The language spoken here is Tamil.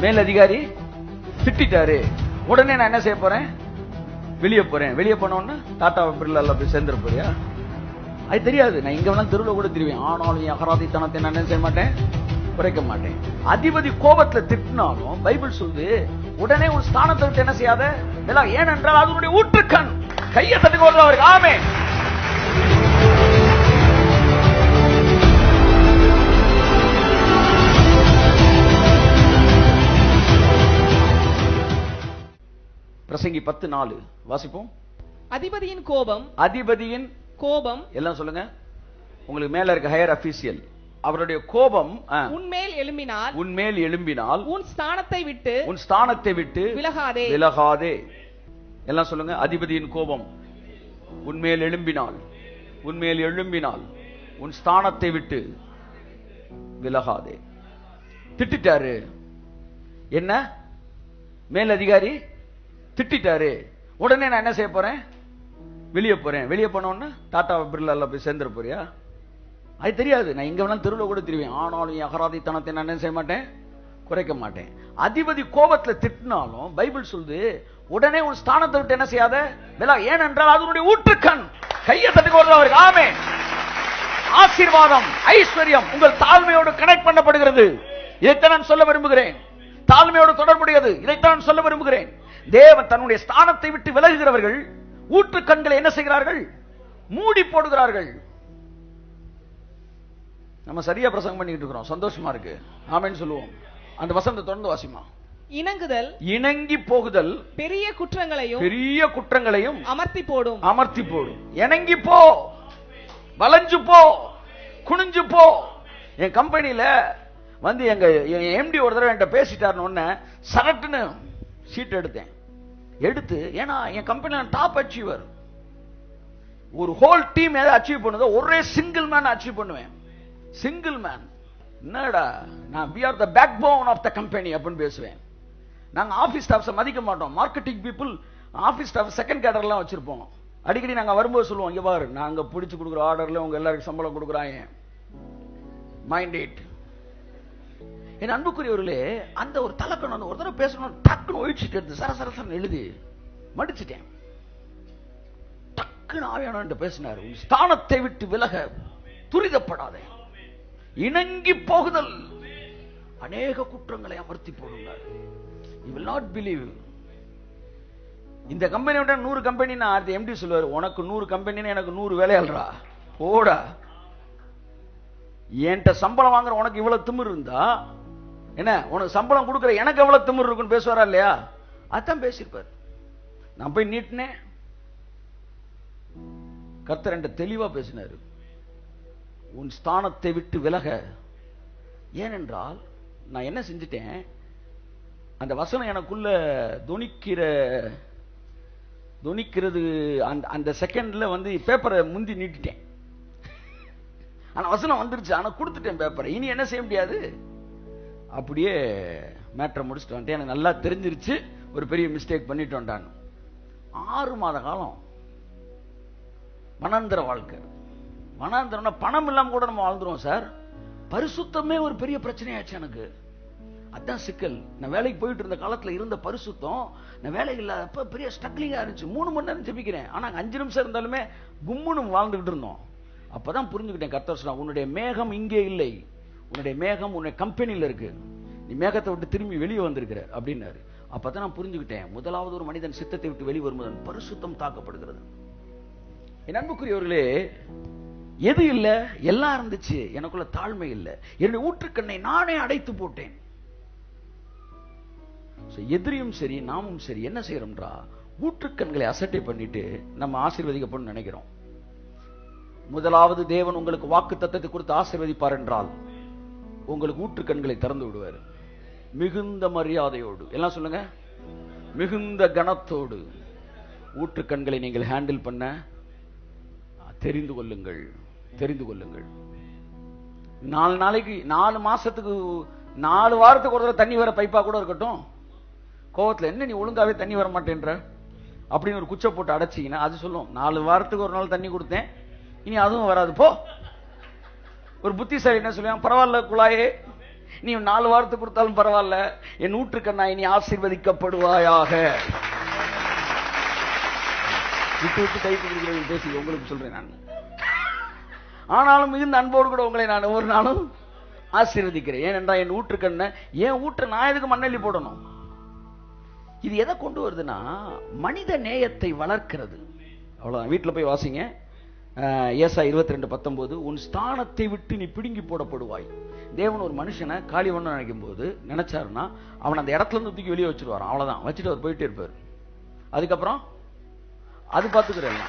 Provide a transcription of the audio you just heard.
மேல் அதிகாரி திட்டாரு. உடனே நான் என்ன செய்ய போறேன்? வெளியே போறேன். வெளியே போனோன்னு டாடா பிர்லால போய் சேர்ந்துட போறியா? அது தெரியாது. நான் இங்க வேணாலும் தெருவில் கூட தெரிவேன். ஆனாலும் என் அகராதித்தனத்தை நான் என்ன செய்ய மாட்டேன், குறைக்க மாட்டேன். அதிபதி கோபத்துல திட்டினாலும் பைபிள் சொல்லுது, உடனே உன் ஸ்தானத்தை விட்டு என்ன செய்யாத. ஏனென்றால் அதனுடைய ஊற்றுக்கண். கையை தட்டி கொள்றவருக்கு ஆமென். பிரசங்கி 10:4 வாசிப்போம். அதிபதியின் கோபம், அதிபதியின் கோபம் எல்லாம் சொல்லுங்க. உங்களுக்கு மேல இருக்க ஹையர் அபிஷியல், அவருடைய கோபம் உன்மேல் எழும்பினால், உன்மேல் எழும்பினால் உன் ஸ்தானத்தை விட்டு, உன் ஸ்தானத்தை விட்டு விலகாதே, விலகாதே. எல்லாம் சொல்லுங்க. அதிபதியின் கோபம் உன்மேல் எழும்பினால், உன்மேல் எழும்பினால் உன் ஸ்தானத்தை விட்டு விலகாதே. திட்டாரு. என்ன? மேல் அதிகாரி திட்டாரு. உடனே நான் என்ன செய்ய போறேன்? வெளியே போறேன். வெளியே போனோன்னு டாடா பிர்லால போய் சேர்ந்துட போறியா? அது தெரியாது. நான் இங்க வேணாலும் தெருவில் கூட தெரிவேன். ஆனாலும் என் அகராதித்தனத்தை நான் என்ன செய்ய மாட்டேன், குறைக்க மாட்டேன். அதிபதி கோபத்துல திட்டினாலும் பைபிள் சொல்லுது, உடனே உன் ஸ்தானத்தை விட்டு என்ன செய்யாத. ஏனென்றால் அதனுடைய ஊற்றுக்கண். கையை தட்டி கொள்றவருக்கு ஆமென். ஆசீர்வாதம், ஐஸ்வர்யம் உங்கள் தாழ்மையோடு கனெக்ட் பண்ணப்படுகிறது. இதைத்தான் நான் சொல்ல விரும்புகிறேன். தாழ்மையோடு தொடர்புடையது. இதைத்தான் நான் சொல்ல விரும்புகிறேன். தேவன் தன்னுடைய ஸ்தானத்தை விட்டு விலகுகிறவர்கள் ஊற்றுக்கண்களை என்ன செய்கிறார்கள்? மூடி போடுகிறார்கள். நம்ம சரியா பிரசங்கம் பண்ணிட்டு இருக்கிறோம். சந்தோஷமா இருக்கு. ஆமென் சொல்லுவோம். அந்த வசனத்தை தொடர்ந்து வாசிமா. இணங்குதல், இணங்கி போகுதல் பெரிய குற்றங்களையும், பெரிய குற்றங்களையும் அமர்த்தி போடும். அமர்த்தி போடும். இணங்கி போ, வளைஞ்சு போ, குனிஞ்சு போ. என் கம்பெனியில வந்து எங்க எம்டி ஒரு தடவை என்கிட்ட பேசிட்டாருன்னு ஒண்ணு சரட்டுன்னு சீட் எடுத்து, ஏன்னா என் கம்பெனில டாப் அச்சீவர். ஒரு ஹோல் டீம் ஏதாவது அச்சீவ் பண்ணுதோ ஒரே சிங்கிள் மேன் அச்சீவ் பண்ணுவேன். Single man. என்னடா நான் we are the backbone of the company அப்படின்னு பேசுவேன். நாங்க ஆபீஸ் ஸ்டாஃப்ஸை மதிக்க மாட்டோம். Marketing people office staff second கேடர்லாம் வச்சிருப்போம். அடிக்கடி நாங்க வரும்போது சொல்லுவோம், இங்க பாரு நாங்க பிடிச்சு கொடுக்குற ஆர்டர்ல உங்க எல்லாருக்கும் சம்பளம் கொடுக்குறாங்க. Mind it. என் அன்புக்குரியவர்களே, அந்த ஒரு தலக்கணம் ஒரு தடவை பேசணும், டக்குன்னு ஒழிச்சிட்டு எடுத்து சரசரசன் எழுதி மடிச்சிட்டேன். டக்குன்னு ஆவியானவன்ட்ட பேசினார், உன் ஸ்தானத்தை விட்டு விலக துரிதப்படாதே, இணங்கி போகுதல் அநேக குற்றங்களை அமர்த்தி போடுங்கள். You will not believe. இந்த கம்பெனி விட 100 கம்பெனி நான் எம்டி சொல்லுவார், உனக்கு 100 கம்பெனி எனக்கு 100 வேலையாள்றா போடா. என்கிட்ட சம்பளம் வாங்குற உனக்கு இவ்வளவு திமிர் இருந்தா என்ன, உனக்கு சம்பளம் கொடுக்குற எனக்கு எவ்வளவு திமிர் இருக்குன்னு பேசுவாரா இல்லையா? அதான் பேசியிருப்பார். நான் போய் நீட்டினேன். கர்த்தர் என்கிட்ட தெளிவா பேசினாரு, உன் ஸ்தானத்தை விட்டு விலக. ஏனென்றால் நான் என்ன செஞ்சிட்டேன், அந்த வசனம் எனக்குள்ள துணிக்கிறது அந்த செகண்ட்ல வந்து பேப்பரை முந்தி நீட்டிட்டேன். ஆனா வசனம் வந்துருச்சு, ஆனா கொடுத்துட்டேன் பேப்பரை. இனி என்ன செய்ய முடியாது. அப்படியே மேட்டரை முடிச்சுட்டு வந்துட்டேன். எனக்கு நல்லா தெரிஞ்சிருச்சு ஒரு பெரிய மிஸ்டேக் பண்ணிட்டு வந்தான். 6 மாத காலம் வனாந்தர வாழ்க்கை. வனாந்தரம்னா பணம் இல்லாம கூட நம்ம வாழ்ந்துருவோம் சார். பரிசுத்தமே ஒரு பெரிய பிரச்சனையாச்சு எனக்கு. அதான் சிக்கல். நான் வேலைக்கு போயிட்டு இருந்த காலத்துல இருந்த பரிசுத்தம், நான் வேலைக்கு இல்லாதப்ப பெரிய ஸ்ட்ரகிளிங்கா இருந்துச்சு. 3 மணி நேரம் ஜெபிக்கிறேன், ஆனா 5 நிமிஷம் இருந்தாலுமே கும்முன்னு வாழ்ந்துகிட்டு இருந்தோம். அப்பதான் புரிஞ்சுக்கிட்டேன், கர்த்தர் சொன்னார், உன்னுடைய மேகம் இங்கே இல்லை, உன்னுடைய மேகம் உன்னுடைய கம்பெனியில இருக்கு, நீ மேகத்தை விட்டு திரும்பி வெளியே வந்திருக்கிற அப்படின்னாரு. அப்பதான் நான் புரிஞ்சுக்கிட்டேன், முதலாவது ஒரு மனிதன் சித்தத்தை விட்டு வெளியே வரும்போது பரிசுத்தம் தாக்கப்படுகிறது. என் அன்புக்குரியவர்களே, எது இல்ல, எல்லாம் இருந்துச்சு, எனக்குள்ள தாழ்மை இல்லை. என்னுடைய ஊற்றுக்கண்ணை நானே அடைத்து போட்டேன். எதிரியும் சரி நாமும் சரி என்ன செய்யறோம்ன்றா, ஊற்றுக்கண்களை அசட்டை பண்ணிட்டு நம்ம ஆசீர்வதிக்கப்படும் நினைக்கிறோம். முதலாவது தேவன் உங்களுக்கு வாக்கு தத்தத்தை கொடுத்து ஆசீர்வதிப்பார் என்றால் உங்களுக்கு ஊற்றுக்கண்களை திறந்து விடுவார். மிகுந்த மரியாதையோடு, எல்லாம் சொல்லுங்க, மிகுந்த கனத்தோடு ஊற்றுக்கண்களை நீங்கள் ஹேண்டில் பண்ண தெரிந்து கொள்ளுங்கள். 4 நாளைக்கு 4 மாசத்துக்கு 4 வாரத்துக்கு ஒரு தடவை தண்ணி வர பைப்பா கூட இருக்கட்டும், கோவத்துல என்ன நீ ஒழுங்காவே தண்ணி வர மாட்டேன்ற அப்படின்னு ஒரு குச்சை போட்டு அடைச்சிங்கன்னா அது சொல்லும், 4 வாரத்துக்கு ஒரு நாள் தண்ணி கொடுத்தேன், இனி அதுவும் வராது போ. ஒரு புத்திசாலி என்ன சொல்லுவாங்க, பரவாயில்ல குழாயே நீ 4 வாரத்தை கொடுத்தாலும் பரவாயில்ல, என் ஊற்றுக்கண்ணாய் நீ ஆசீர்வதிக்கப்படுவாயாக. விட்டு விட்டு கை கொடுக்கிறது பேசி உங்களுக்கு சொல்றேன் நான். ஆனாலும் மிகுந்த அன்போடு கூட உங்களை நான் ஒவ்வொரு நாளும் ஆசீர்வதிக்கிறேன். ஏனென்றால் என் ஊற்றுக்கண்ணை, என் ஊற்றை நான் எதுக்கு மண்ணெல்லி போடணும்? இது எதை கொண்டு வருதுன்னா மனித நேயத்தை வளர்க்கிறது. அவ்வளவுதான். வீட்டில் போய் வாசிங்க. ஏசாயா 22:19, உன் ஸ்தானத்தை விட்டு நீ பிடுங்கி போடப்படுவாய். தேவன் ஒரு மனுஷனை காலி பண்ண நினைக்கும் போது நினைச்சாருன்னா அவன் அந்த இடத்துல இருந்து தூக்கி வெளியே வச்சிருவாராம். அவ்வளவுதான், வச்சுட்டு அவர் போயிட்டே இருப்பார். அதுக்கப்புறம் அது பார்த்துக்கிறேன்.